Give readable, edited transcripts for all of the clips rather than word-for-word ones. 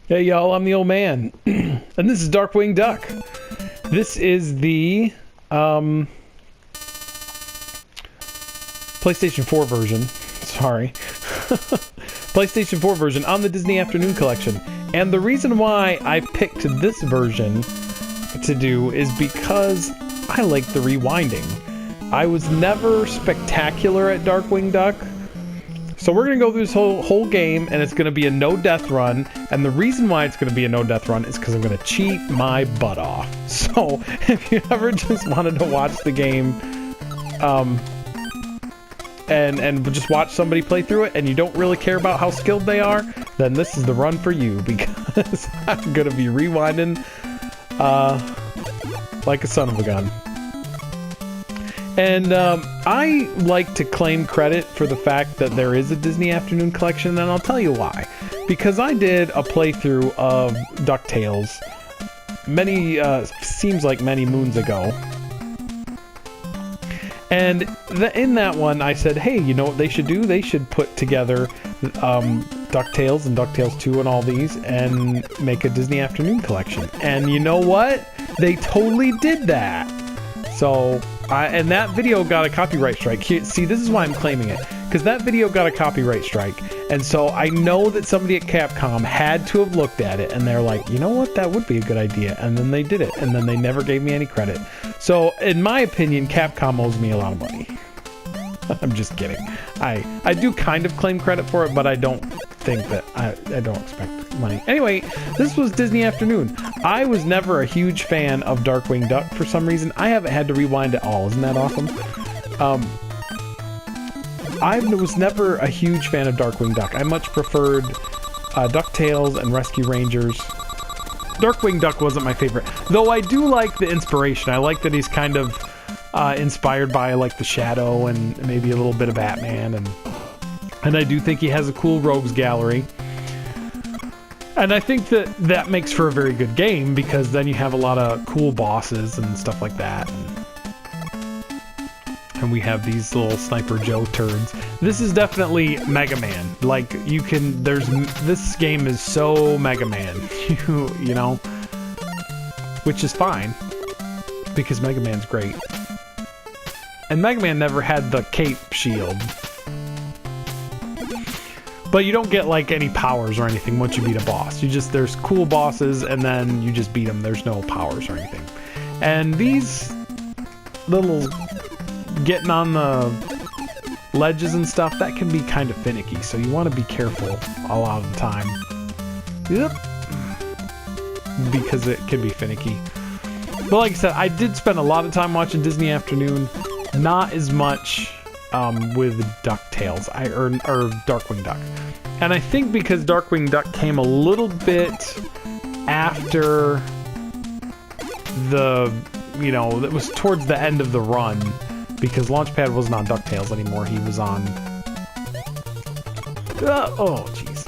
Hey y'all, I'm the old man, and this is Darkwing Duck. This is the PlayStation 4 version. Sorry. PlayStation 4 version on the Disney Afternoon Collection. And the reason why I picked this version to do is because I like the rewinding. I was never spectacular at Darkwing Duck. So we're going to go through this whole game, and it's going to be a no-death run. And the reason why it's going to be a no-death run is because I'm going to cheat my butt off. So if you ever just wanted to watch the game and just watch somebody play through it, and you don't really care about how skilled they are, then this is the run for you, because I'm going to be rewinding like a son of a gun. And I like to claim credit for the fact that there is a Disney Afternoon Collection, and I'll tell you why. Because I did a playthrough of DuckTales seems like many moons ago. And in that one, I said, hey, you know what they should do? They should put together DuckTales and DuckTales 2 and all these and make a Disney Afternoon Collection. And you know what? They totally did that. So... and that video got a copyright strike. See, this is why I'm claiming it. Because that video got a copyright strike. And so I know that somebody at Capcom had to have looked at it. And they're like, you know what? That would be a good idea. And then they did it. And then they never gave me any credit. So, in my opinion, Capcom owes me a lot of money. I'm just kidding. I do kind of claim credit for it, but I don't think that... I don't expect money. Anyway, this was Disney Afternoon. I was never a huge fan of Darkwing Duck for some reason. I haven't had to rewind at all. Isn't that awesome? I was never a huge fan of Darkwing Duck. I much preferred DuckTales and Rescue Rangers. Darkwing Duck wasn't my favorite. Though I do like the inspiration. I like that he's kind of inspired by like the Shadow and maybe a little bit of Batman. And I do think he has a cool rogues gallery. And I think that makes for a very good game, because then you have a lot of cool bosses and stuff like that. And we have these little Sniper Joe turds. This is definitely Mega Man. Like, this game is so Mega Man, you know? Which is fine, because Mega Man's great. And Mega Man never had the cape shield. But you don't get, like, any powers or anything once you beat a boss. There's cool bosses, and then you just beat them. There's no powers or anything. And these little getting on the ledges and stuff, that can be kind of finicky. So you want to be careful a lot of the time. Yep. Because it can be finicky. But like I said, I did spend a lot of time watching Disney Afternoon. Not as much... with DuckTales, or Darkwing Duck. And I think because Darkwing Duck came a little bit after it was towards the end of the run, because Launchpad wasn't on DuckTales anymore, he was on... oh, jeez.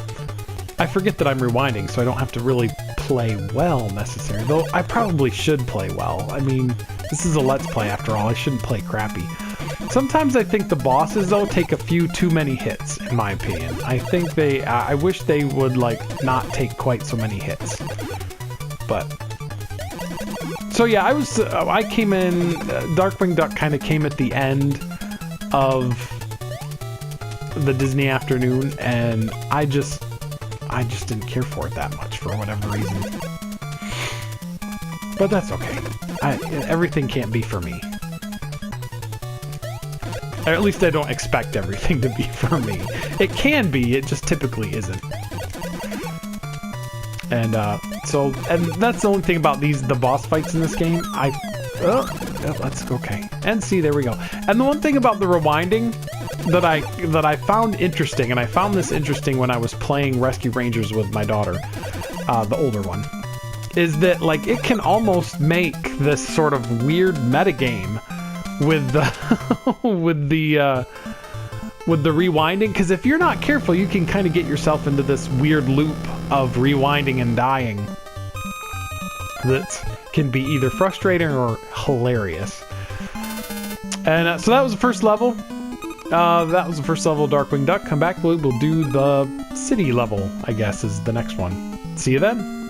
I forget that I'm rewinding, so I don't have to really play well, necessarily. Though I probably should play well. I mean, this is a Let's Play after all, I shouldn't play crappy. Sometimes I think the bosses, though, take a few too many hits, in my opinion. I think I wish they would, like, not take quite so many hits. But... so, yeah, I came in... Darkwing Duck kind of came at the end of the Disney Afternoon, and I just didn't care for it that much, for whatever reason. But that's okay. Everything can't be for me. Or at least I don't expect everything to be for me. It can be, it just typically isn't. And that's the only thing about the boss fights in this game. That's okay. And see, there we go. And the one thing about the rewinding that I found interesting, and I found this interesting when I was playing Rescue Rangers with my daughter, the older one, is that like it can almost make this sort of weird metagame with the rewinding, because if you're not careful, you can kind of get yourself into this weird loop of rewinding and dying that can be either frustrating or hilarious. And so that was the first level. That was the first level of Darkwing Duck. Come back, we'll do the city level, I guess, is the next one. See you then.